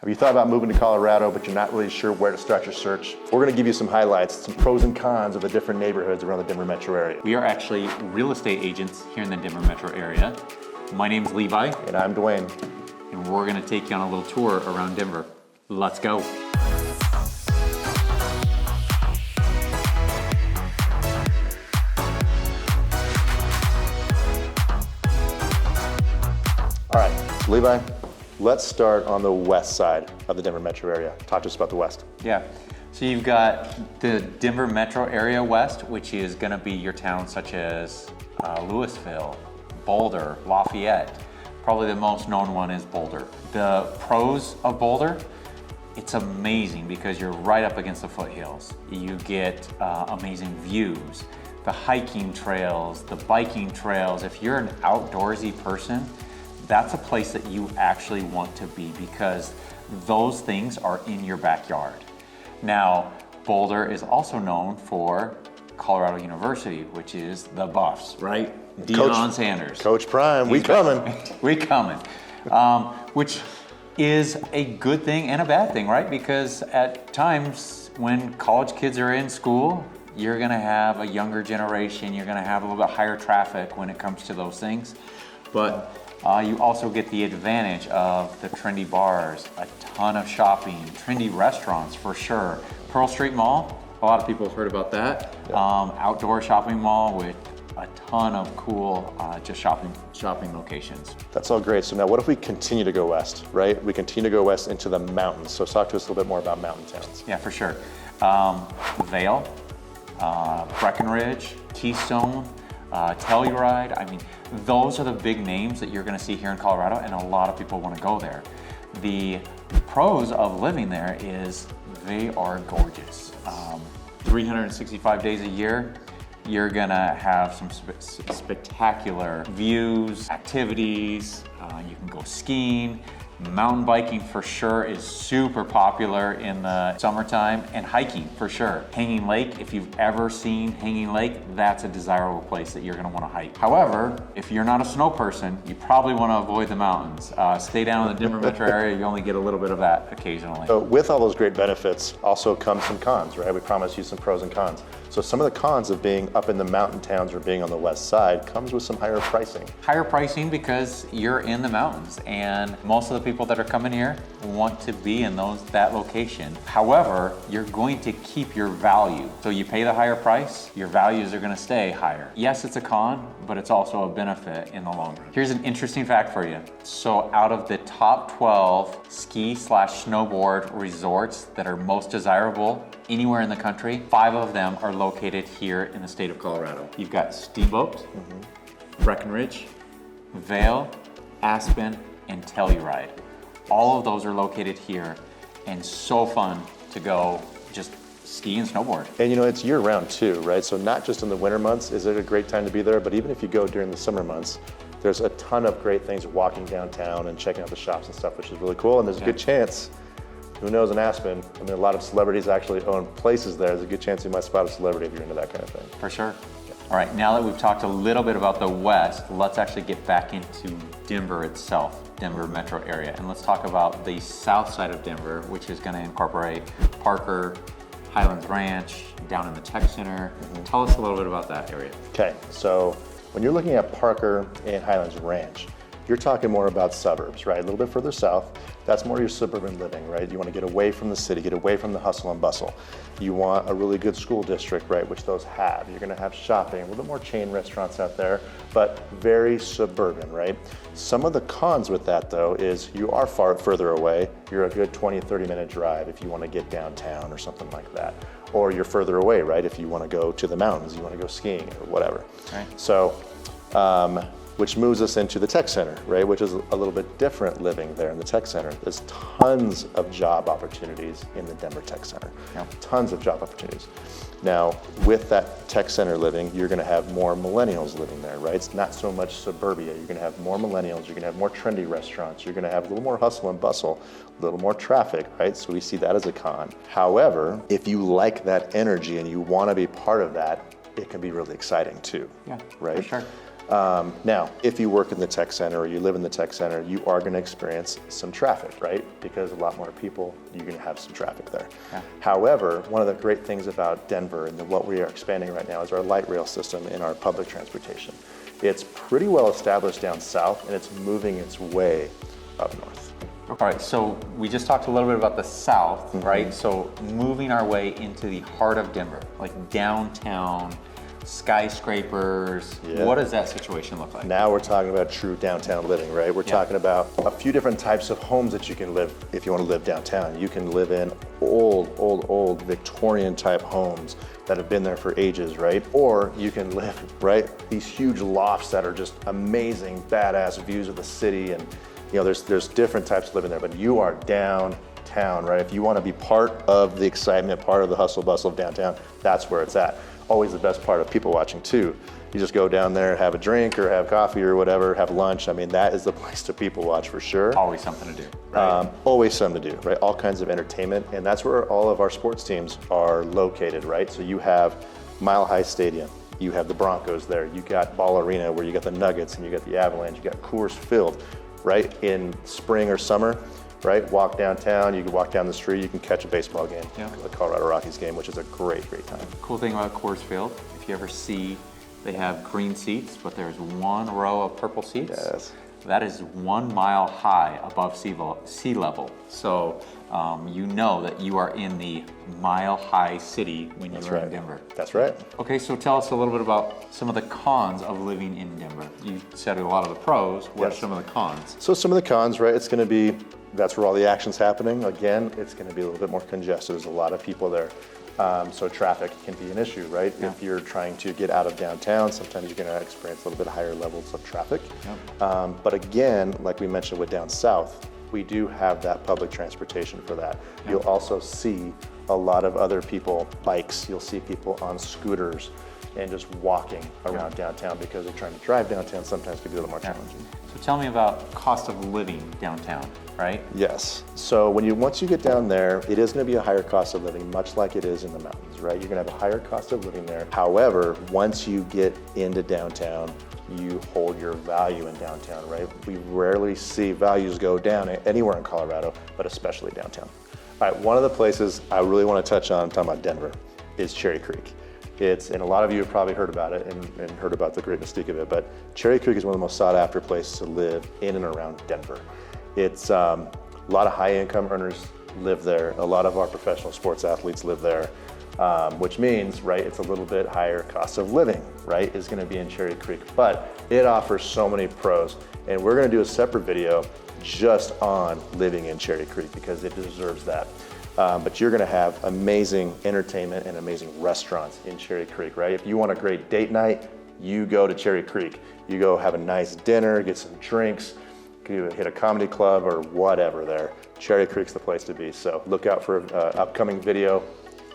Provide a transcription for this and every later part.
Have you thought about moving to Colorado, but you're not really sure where to start your search? We're going to give you some highlights, some pros and cons of the different neighborhoods around the Denver metro area. We are actually real estate agents here in the Denver metro area. My name's Levi. And I'm Dwayne. And we're going to take you on a little tour around Denver. Let's go. All right, so Levi, let's start on the west side of the Denver metro area. Talk to us about the west. Yeah, so you've got the Denver metro area west, which is going to be your towns such as Louisville, Boulder, Lafayette. Probably the most known one is Boulder. The pros of Boulder, it's amazing because you're right up against the foothills. You get amazing views, the hiking trails, the biking trails. If you're an outdoorsy person, that's a place that you actually want to be because those things are in your backyard. Now, Boulder is also known for Colorado University, which is the Buffs, right? Deion Sanders. Coach Prime, we coming. We coming. Which is a good thing and a bad thing, right? Because at times when college kids are in school, you're gonna have a younger generation, you're gonna have a little bit higher traffic when it comes to those things. But you also get the advantage of the trendy bars, a ton of shopping, trendy restaurants for sure. Pearl Street Mall, a lot of people have heard about that. Yep. Outdoor shopping mall with a ton of cool just shopping locations. That's all great. So now what if we continue to go west, right? We continue to go west into the mountains. So talk to us a little bit more about mountain towns. Yeah, for sure. Vail, Breckenridge, Keystone, Telluride. I mean, those are the big names that you're going to see here in Colorado, and a lot of people want to go there. The pros of living there is they are gorgeous. 365 days a year, you're going to have some spectacular views, activities. You can go skiing. Mountain biking for sure is super popular in the summertime, and hiking for sure. Hanging Lake, if you've ever seen Hanging Lake, that's a desirable place that you're gonna wanna hike. However, if you're not a snow person, you probably wanna avoid the mountains. Stay down in the Denver metro area, you only get a little bit of that occasionally. So with all those great benefits also come some cons, right? We promised you some pros and cons. So some of the cons of being up in the mountain towns or being on the west side comes with some higher pricing. Higher pricing because you're in the mountains, and most of the people that are coming here want to be in that location. However, you're going to keep your value. So you pay the higher price, your values are gonna stay higher. Yes, it's a con, but it's also a benefit in the long run. Here's an interesting fact for you. So out of the top 12 ski/snowboard resorts that are most desirable anywhere in the country, 5 of them are located here in the state of Colorado. You've got Steamboat, Breckenridge, Vail, Aspen, and Telluride. All of those are located here, and so fun to go just ski and snowboard. And you know, it's year round too, right? So not just in the winter months is it a great time to be there, but even if you go during the summer months, there's a ton of great things walking downtown and checking out the shops and stuff, which is really cool. And there's a good chance, who knows, in Aspen, I mean, a lot of celebrities actually own places there. There's a good chance you might spot a celebrity if you're into that kind of thing. For sure. All right, now that we've talked a little bit about the West, let's actually get back into Denver itself, Denver metro area. And let's talk about the south side of Denver, which is gonna incorporate Parker, Highlands Ranch, down in the tech center. Tell us a little bit about that area. Okay, so when you're looking at Parker and Highlands Ranch, you're talking more about suburbs, right? A little bit further south, that's more your suburban living, right? You want to get away from the city, get away from the hustle and bustle. You want a really good school district, right, which those have. You're going to have shopping, a little bit more chain restaurants out there, but very suburban, right? Some of the cons with that, though, is you are further away. You're a good 20, 30-minute drive if you want to get downtown or something like that. Or you're further away, right, if you want to go to the mountains, you want to go skiing or whatever. Right. So, which moves us into the tech center, right? Which is a little bit different living there in the tech center. There's tons of job opportunities in the Denver Tech Center. Yep. Tons of job opportunities. Now, with that tech center living, you're gonna have more millennials living there, right? It's not so much suburbia. You're gonna have more millennials, you're gonna have more trendy restaurants, you're gonna have a little more hustle and bustle, a little more traffic, right? So we see that as a con. However, if you like that energy and you wanna be part of that, it can be really exciting too, Yeah, right? for sure. Now, if you work in the tech center or you live in the tech center, you are going to experience some traffic, right? Because a lot more people, you're going to have some traffic there. Yeah. However, one of the great things about Denver and what we are expanding right now is our light rail system in our public transportation. It's pretty well established down south, and it's moving its way up north. All right, so we just talked a little bit about the south, right? So moving our way into the heart of Denver, like downtown, skyscrapers. Yeah. What does that situation look like? Now we're talking about true downtown living, right? We're talking about a few different types of homes that you can live if you want to live downtown. You can live in old Victorian type homes that have been there for ages, right? Or you can live, right, these huge lofts that are just amazing, badass views of the city, and you know, there's different types of living there, but you are downtown, right? If you want to be part of the excitement, part of the hustle bustle of downtown, that's where it's at. Always the best part of people watching too. You just go down there, have a drink or have coffee or whatever, have lunch. I mean, that is the place to people watch for sure. Always something to do, right? Always something to do, right? All kinds of entertainment, and that's where all of our sports teams are located, right? So you have Mile High Stadium, you have the Broncos there, you got Ball Arena where you got the Nuggets and you got the Avalanche, you got Coors Field, right? In spring or summer, right? Walk downtown, you can walk down the street, you can catch a baseball game, the Colorado Rockies game, which is a great time. Cool thing about Coors Field, if you ever see, they have green seats, but there's one row of purple seats. Yes. That is 1 mile high above sea level. So you know that you are in the mile high city when you are in Denver. That's right. Okay, so tell us a little bit about some of the cons of living in Denver. You said a lot of the pros. What are some of the cons? So some of the cons, right? It's going to be, that's where all the action's happening. Again, it's going to be a little bit more congested. There's a lot of people there. So traffic can be an issue, right? Yeah. If you're trying to get out of downtown, sometimes you're going to experience a little bit higher levels of traffic. Yeah. But again, like we mentioned with down south, we do have that public transportation for that. Yeah. You'll also see a lot of other people, bikes, you'll see people on scooters and just walking around downtown because they're trying to drive downtown sometimes can be a little more challenging. So tell me about cost of living downtown, right? Yes. So once you get down there, it is going to be a higher cost of living, much like it is in the mountains, right? You're going to have a higher cost of living there. However, once you get into downtown, you hold your value in downtown, right? We rarely see values go down anywhere in Colorado, but especially downtown. All right, one of the places I really want to touch on, talking about Denver, is Cherry Creek. And a lot of you have probably heard about it and heard about the great mystique of it, but Cherry Creek is one of the most sought after places to live in and around Denver. It's a lot of high income earners live there. A lot of our professional sports athletes live there, which means, right, it's a little bit higher cost of living, right, is gonna be in Cherry Creek, but it offers so many pros. And we're gonna do a separate video just on living in Cherry Creek because it deserves that. But you're gonna have amazing entertainment and amazing restaurants in Cherry Creek, right? If you want a great date night, you go to Cherry Creek. You go have a nice dinner, get some drinks, you hit a comedy club or whatever there. Cherry Creek's the place to be. So look out for an upcoming video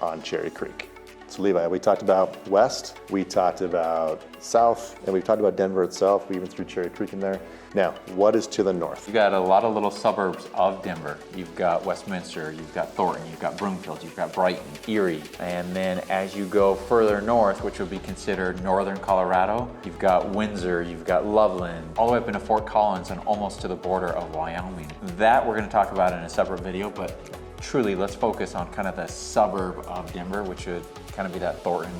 on Cherry Creek. So Levi, we talked about west, we talked about south, and we've talked about Denver itself. We even threw Cherry Creek in there. Now, what is to the north? You've got a lot of little suburbs of Denver. You've got Westminster, you've got Thornton, you've got Broomfield, you've got Brighton, Erie. And then as you go further north, which would be considered northern Colorado, you've got Windsor, you've got Loveland, all the way up into Fort Collins and almost to the border of Wyoming. That we're gonna talk about in a separate video, but truly let's focus on kind of the suburb of Denver, which would kind of be that Thornton,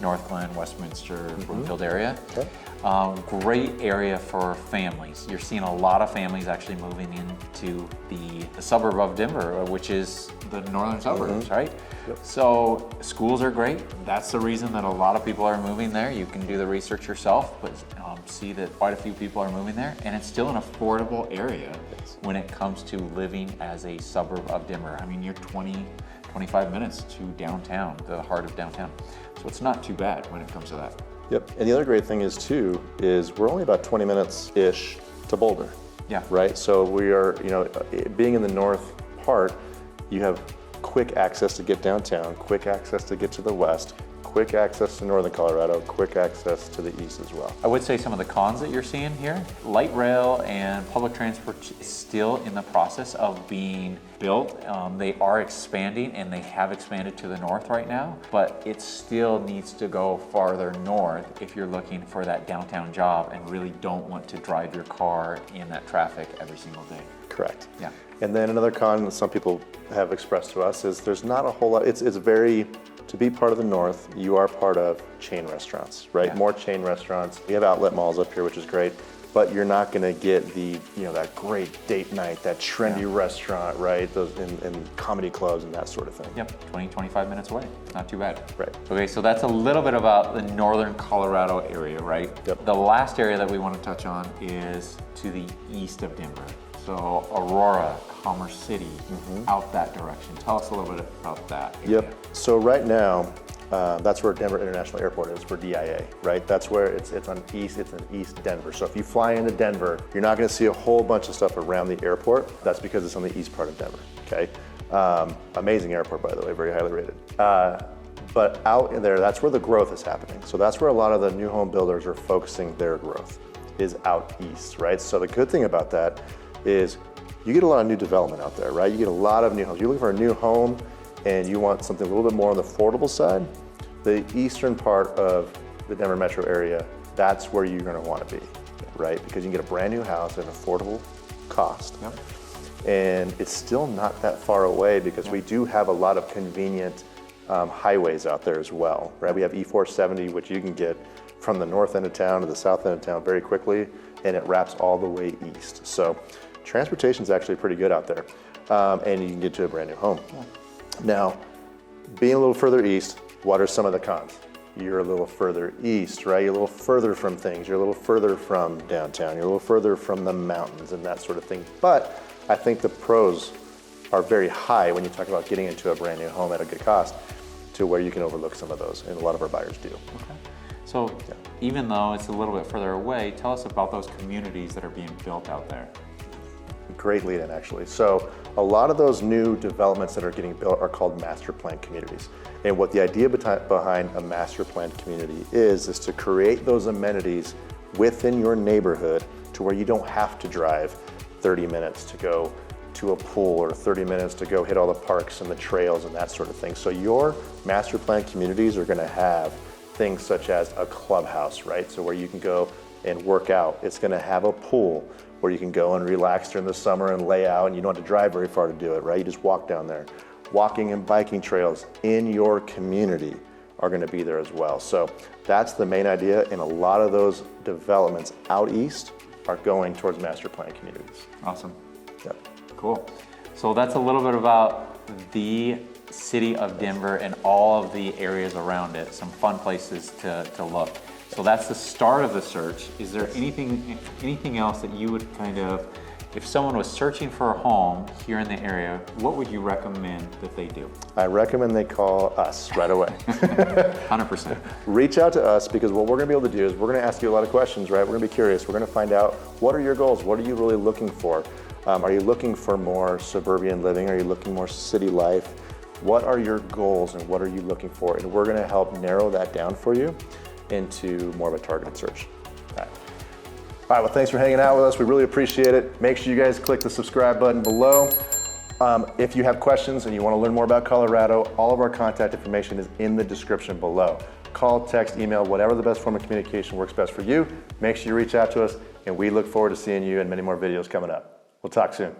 North Glen, Westminster, Broomfield area. Okay. Great area for families. You're seeing a lot of families actually moving into the suburb of Denver, which is the northern suburbs, right? Yep. So schools are great. That's the reason that a lot of people are moving there. You can do the research yourself, but see that quite a few people are moving there, and it's still an affordable area when it comes to living as a suburb of Denver. I mean, you're 25 minutes to downtown, the heart of downtown. So it's not too bad when it comes to that. Yep, and the other great thing is too, is we're only about 20 minutes-ish to Boulder. Yeah. Right, so we are, being in the north part, you have quick access to get downtown, quick access to get to the west, quick access to northern Colorado, quick access to the east as well. I would say some of the cons that you're seeing here, light rail and public transport is still in the process of being built. They are expanding and they have expanded to the north right now, but it still needs to go farther north if you're looking for that downtown job and really don't want to drive your car in that traffic every single day. Correct. Yeah. And then another con that some people have expressed to us is there's not a whole lot, it's very, to be part of the north, you are part of chain restaurants, right? Yeah. More chain restaurants. We have outlet malls up here, which is great, but you're not gonna get the, that great date night, that trendy restaurant, right? Those in comedy clubs and that sort of thing. Yep, 20, 25 minutes away. Not too bad. Right. Okay, so that's a little bit about the northern Colorado area, right? Yep. The last area that we want to touch on is to the east of Denver. So Aurora, Commerce City, out that direction. Tell us a little bit about that area. Yep. So right now, that's where Denver International Airport is for DIA, right? That's where it's in East Denver. So if you fly into Denver, you're not going to see a whole bunch of stuff around the airport. That's because it's on the east part of Denver, okay? Amazing airport, by the way, very highly rated. But out in there, that's where the growth is happening. So that's where a lot of the new home builders are focusing their growth, is out east, right? So the good thing about that is you get a lot of new development out there, right? You get a lot of new homes. You're looking for a new home and you want something a little bit more on the affordable side, the eastern part of the Denver metro area, that's where you're gonna wanna be, right? Because you can get a brand new house at an affordable cost. Yep. And it's still not that far away because we do have a lot of convenient highways out there as well, right? We have E470, which you can get from the north end of town to the south end of town very quickly, and it wraps all the way east. So transportation is actually pretty good out there, and you can get to a brand new home. Yeah. Now, being a little further east, what are some of the cons? You're a little further east, right? You're a little further from things. You're a little further from downtown. You're a little further from the mountains and that sort of thing. But I think the pros are very high when you talk about getting into a brand new home at a good cost to where you can overlook some of those, and a lot of our buyers do. Okay. So even though it's a little bit further away, tell us about those communities that are being built out there. Great lead in, actually. So a lot of those new developments that are getting built are called master plan communities. And what the idea behind a master plan community is to create those amenities within your neighborhood to where you don't have to drive 30 minutes to go to a pool or 30 minutes to go hit all the parks and the trails and that sort of thing. So your master plan communities are gonna have things such as a clubhouse, right? So where you can go and work out. It's gonna have a pool where you can go and relax during the summer and lay out, and you don't have to drive very far to do it, right? You just walk down there. Walking and biking trails in your community are gonna be there as well. So that's the main idea, and a lot of those developments out east are going towards master plan communities. Awesome. Yep. Cool. So that's a little bit about the city of Denver and all of the areas around it, some fun places to look. So that's the start of the search. Is there anything else that you would kind of, if someone was searching for a home here in the area, what would you recommend that they do? I recommend they call us right away. 100%. Reach out to us, because what we're gonna be able to do is we're gonna ask you a lot of questions, right? We're gonna be curious. We're gonna find out, what are your goals? What are you really looking for? Are you looking for more suburban living? Are you looking more city life? What are your goals and what are you looking for? And we're gonna help narrow that down for you into more of a targeted search. All right, well, thanks for hanging out with us. We really appreciate it. Make sure you guys click the subscribe button below. If you have questions and you want to learn more about Colorado, all of our contact information is in the description below. Call, text, email, whatever the best form of communication works best for you. Make sure you reach out to us, and we look forward to seeing you in many more videos coming up. We'll talk soon.